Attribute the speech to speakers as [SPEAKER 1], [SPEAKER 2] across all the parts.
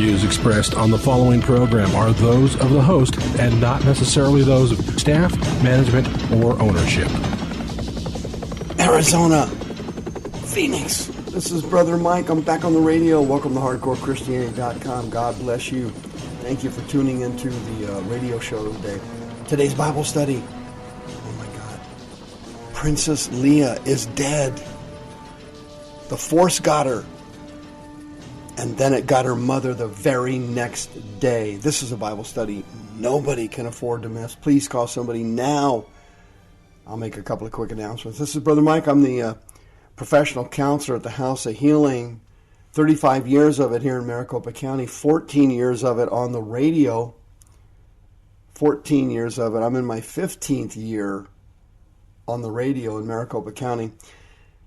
[SPEAKER 1] views expressed on the following program are those of the host and not necessarily those of staff, management, or ownership.
[SPEAKER 2] Arizona, Phoenix, this is Brother Mike. I'm back on the radio. Welcome to HardcoreChristianity.com. God bless you. Thank you for tuning into the radio show today. Today's Bible study. Oh my God. Princess Leia is dead. The Force got her. And then it got her mother the very next day. This is a Bible study nobody can afford to miss. Please call somebody now. I'll make a couple of quick announcements. This is Brother Mike. I'm the professional counselor at the House of Healing. 35 years of it here in Maricopa County. 14 years of it on the radio. 14 years of it. I'm in my 15th year on the radio in Maricopa County.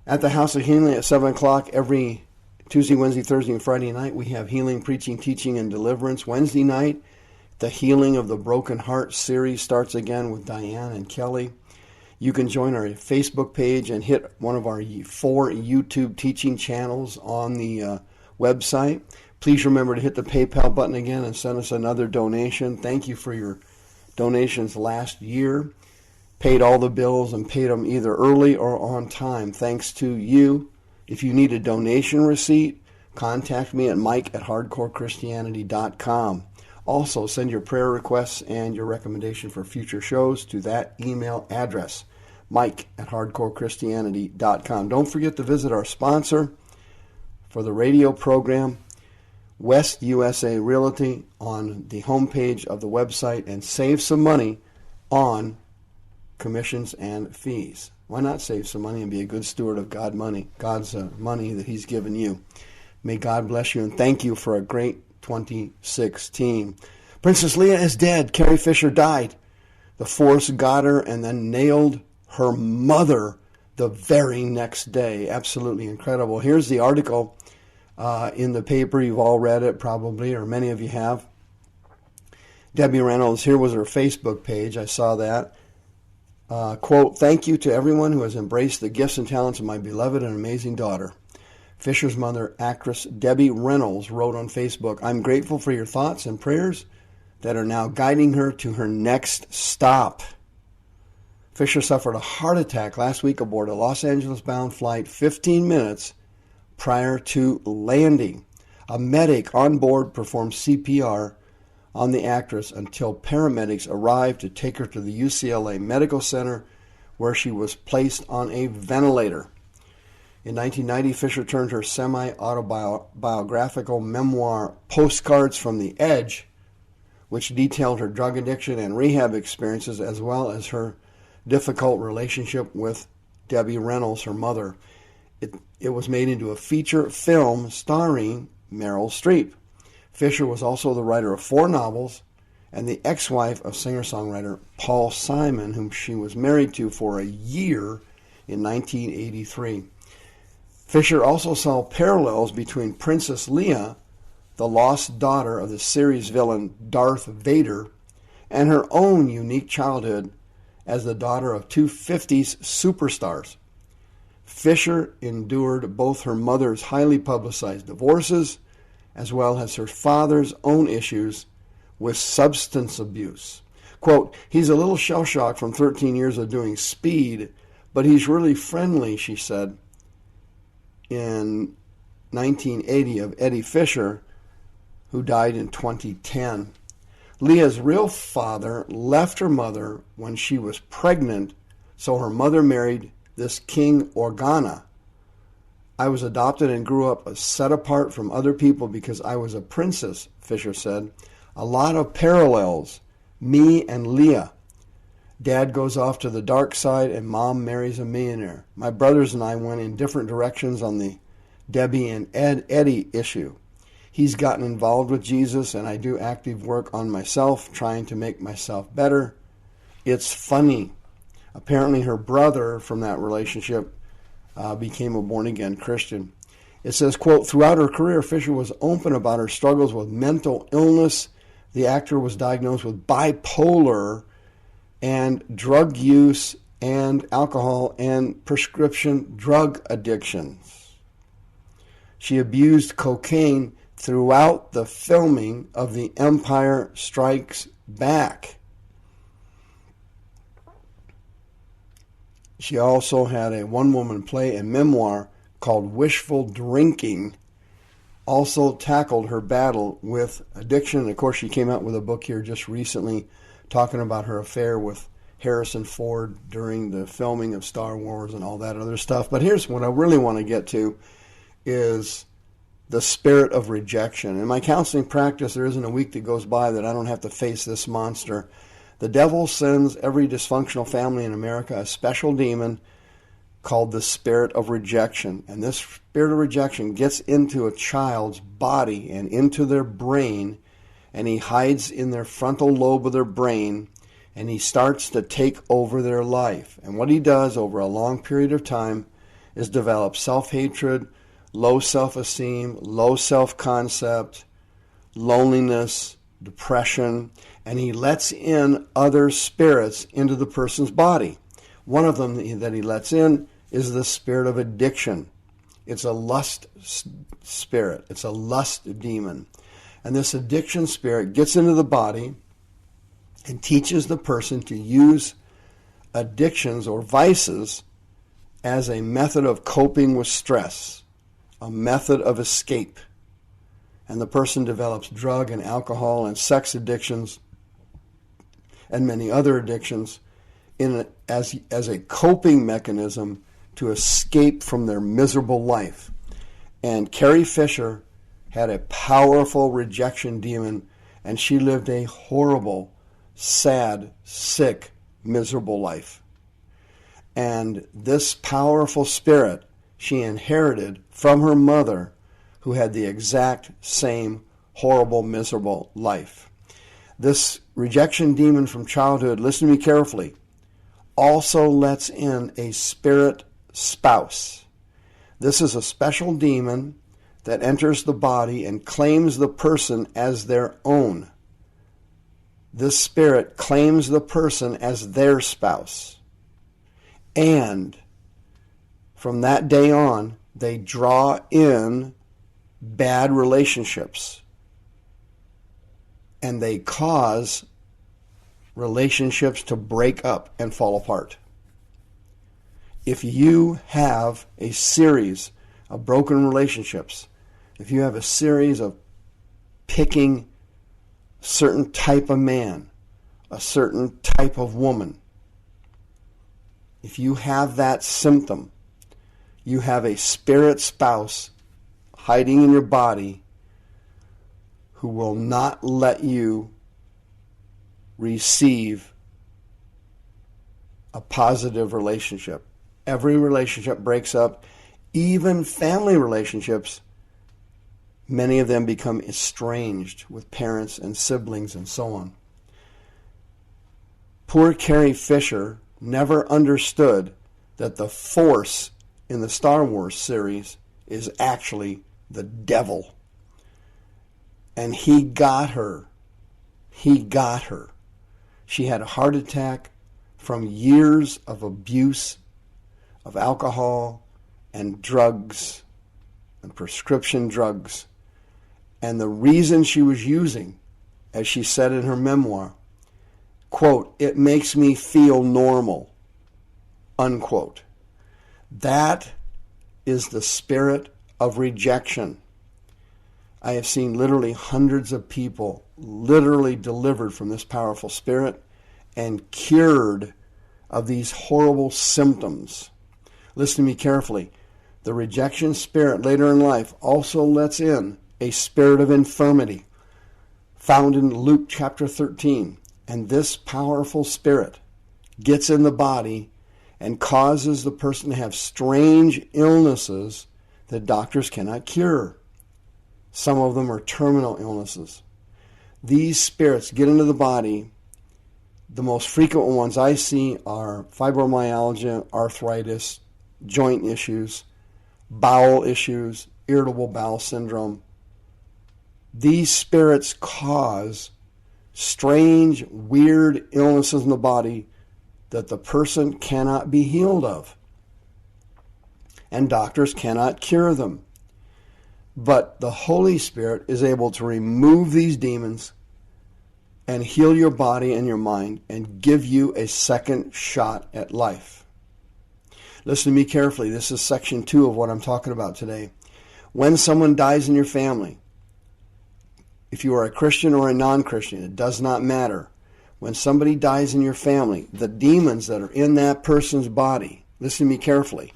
[SPEAKER 2] At the House of Healing at 7 o'clock every Tuesday, Wednesday, Thursday, and Friday night, we have healing, preaching, teaching, and deliverance. Wednesday night, the Healing of the Broken Heart series starts again with Diane and Kelly. You can join our Facebook page and hit one of our 4 YouTube teaching channels on the website. Please remember to hit the PayPal button again and send us another donation. Thank you for your donations last year. Paid all the bills and paid them either early or on time. Thanks to you. If you need a donation receipt, contact me at mike@hardcorechristianity.com. Also, send your prayer requests and your recommendation for future shows to that email address, mike@hardcorechristianity.com. Don't forget to visit our sponsor for the radio program, West USA Realty, on the homepage of the website and save some money on commissions and fees. Why not save some money and be a good steward of God's money that He's given you? May God bless you and thank you for a great 2016. Princess Leia is dead. Carrie Fisher died. The Force got her and then nailed her mother the very next day. Absolutely incredible. Here's the article in the paper. You've all read it probably, or many of you have. Debbie Reynolds, here was her Facebook page. I saw that. Quote, "Thank you to everyone who has embraced the gifts and talents of my beloved and amazing daughter." Fisher's mother, actress Debbie Reynolds, wrote on Facebook, "I'm grateful for your thoughts and prayers that are now guiding her to her next stop." Fisher suffered a heart attack last week aboard a Los Angeles-bound flight 15 minutes prior to landing. A medic on board performed CPR on the actress until paramedics arrived to take her to the UCLA Medical Center, where she was placed on a ventilator. In 1990, Fisher turned her semi-autobiographical memoir, Postcards from the Edge, which detailed her drug addiction and rehab experiences, as well as her difficult relationship with Debbie Reynolds, her mother. It was made into a feature film starring Meryl Streep. Fisher was also the writer of 4 novels and the ex-wife of singer-songwriter Paul Simon, whom she was married to for a year in 1983. Fisher also saw parallels between Princess Leia, the lost daughter of the series villain Darth Vader, and her own unique childhood as the daughter of 2 50s superstars. Fisher endured both her mother's highly publicized divorces as well as her father's own issues with substance abuse. Quote, "He's a little shell-shocked from 13 years of doing speed, but he's really friendly," she said in 1980 of Eddie Fisher, who died in 2010. Leah's real father left her mother when she was pregnant, so her mother married this King Organa. "I was adopted and grew up set apart from other people because I was a princess," Fisher said. "A lot of parallels, me and Leah. Dad goes off to the dark side and Mom marries a millionaire. My brothers and I went in different directions on the Debbie and Eddie issue. He's gotten involved with Jesus and I do active work on myself, trying to make myself better. It's funny." Apparently her brother from that relationship became a born-again Christian. It says, quote, "Throughout her career, Fisher was open about her struggles with mental illness. The actor was diagnosed with bipolar and drug use and alcohol and prescription drug addictions. She abused cocaine throughout the filming of The Empire Strikes Back. She also had a one-woman play and memoir called Wishful Drinking, also tackled her battle with addiction. And of course, she came out with a book here just recently talking about her affair with Harrison Ford during the filming of Star Wars and all that other stuff. But here's what I really want to get to is the spirit of rejection. In my counseling practice, there isn't a week that goes by that I don't have to face this monster. The devil sends every dysfunctional family in America a special demon called the spirit of rejection. And this spirit of rejection gets into a child's body and into their brain, and he hides in their frontal lobe of their brain, and he starts to take over their life. And what he does over a long period of time is develop self-hatred, low self-esteem, low self-concept, loneliness, depression, and he lets in other spirits into the person's body. One of them that he lets in is the spirit of addiction. It's a lust spirit. It's a lust demon. And this addiction spirit gets into the body and teaches the person to use addictions or vices as a method of coping with stress, a method of escape. And the person develops drug and alcohol and sex addictions and many other addictions as a coping mechanism to escape from their miserable life. And Carrie Fisher had a powerful rejection demon, and she lived a horrible, sad, sick, miserable life. And this powerful spirit she inherited from her mother, who had the exact same horrible, miserable life. This rejection demon from childhood, listen to me carefully, also lets in a spirit spouse. This is a special demon that enters the body and claims the person as their own. This spirit claims the person as their spouse. And from that day on, they draw in bad relationships. And they cause relationships to break up and fall apart. If you have a series of broken relationships, if you have a series of picking a certain type of man, a certain type of woman, if you have that symptom, you have a spirit spouse hiding in your body who will not let you receive a positive relationship. Every relationship breaks up. Even family relationships, many of them become estranged with parents and siblings and so on. Poor Carrie Fisher never understood that the Force in the Star Wars series is actually the devil. And he got her. He got her. She had a heart attack from years of abuse of alcohol and drugs and prescription drugs. And the reason she was using, as she said in her memoir, quote, "It makes me feel normal," unquote. That is the spirit of rejection. I have seen literally hundreds of people literally delivered from this powerful spirit and cured of these horrible symptoms. Listen to me carefully. The rejection spirit later in life also lets in a spirit of infirmity found in Luke chapter 13. And this powerful spirit gets in the body and causes the person to have strange illnesses that doctors cannot cure. Some of them are terminal illnesses. These spirits get into the body. The most frequent ones I see are fibromyalgia, arthritis, joint issues, bowel issues, irritable bowel syndrome. These spirits cause strange, weird illnesses in the body that the person cannot be healed of. And doctors cannot cure them. But the Holy Spirit is able to remove these demons and heal your body and your mind and give you a second shot at life. Listen to me carefully. This is section 2 of what I'm talking about today. When someone dies in your family, if you are a Christian or a non-Christian, it does not matter. When somebody dies in your family, the demons that are in that person's body, listen to me carefully,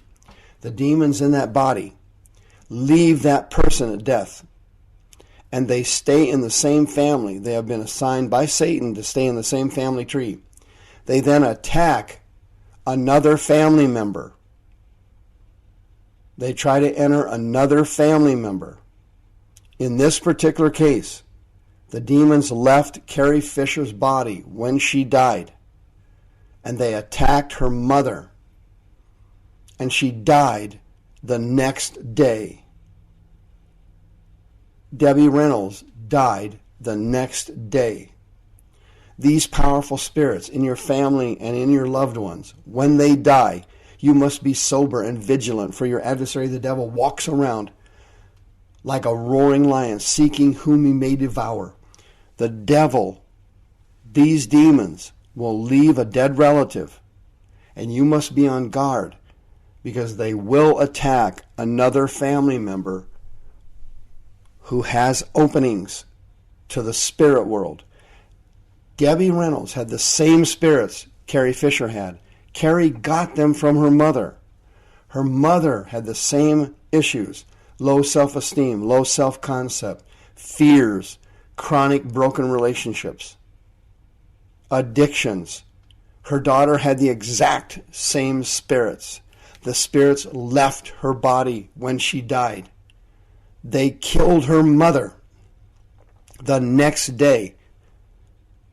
[SPEAKER 2] the demons in that body leave that person at death, and they stay in the same family. They have been assigned by Satan to stay in the same family tree. They then attack another family member. They try to enter another family member. In this particular case, the demons left Carrie Fisher's body when she died, and they attacked her mother, and she died the next day. Debbie Reynolds died the next day. These powerful spirits in your family and in your loved ones, when they die, you must be sober and vigilant, for your adversary, the devil, walks around like a roaring lion, seeking whom he may devour. The devil, these demons, will leave a dead relative, and you must be on guard, because they will attack another family member who has openings to the spirit world. Debbie Reynolds had the same spirits Carrie Fisher had. Carrie got them from her mother. Her mother had the same issues: low self-esteem, low self-concept, fears, chronic broken relationships, addictions. Her daughter had the exact same spirits. The spirits left her body when she died. They killed her mother the next day.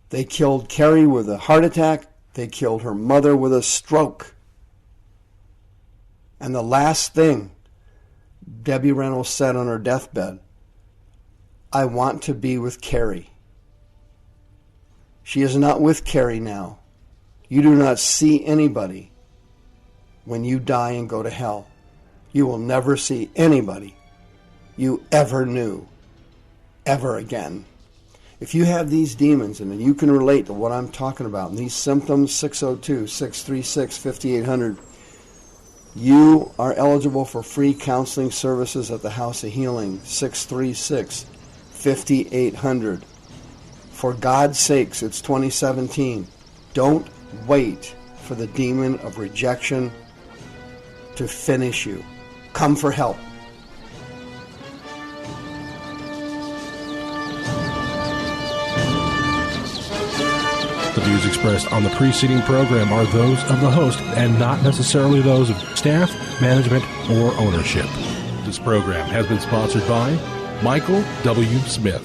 [SPEAKER 2] They killed Carrie with a heart attack. They killed her mother with a stroke. And the last thing Debbie Reynolds said on her deathbed, "I want to be with Carrie." She is not with Carrie now. You do not see anybody when you die and go to hell. You will never see anybody you ever knew ever again. If you have these demons and you can relate to what I'm talking about and these symptoms, 602-636-5800, you are eligible for free counseling services at the House of Healing, 636-5800. For God's sakes, it's 2017. Don't wait for the demon of rejection to finish you. Come for help.
[SPEAKER 1] The views expressed on the preceding program are those of the host and not necessarily those of staff, management, or ownership. This program has been sponsored by Michael W. Smith.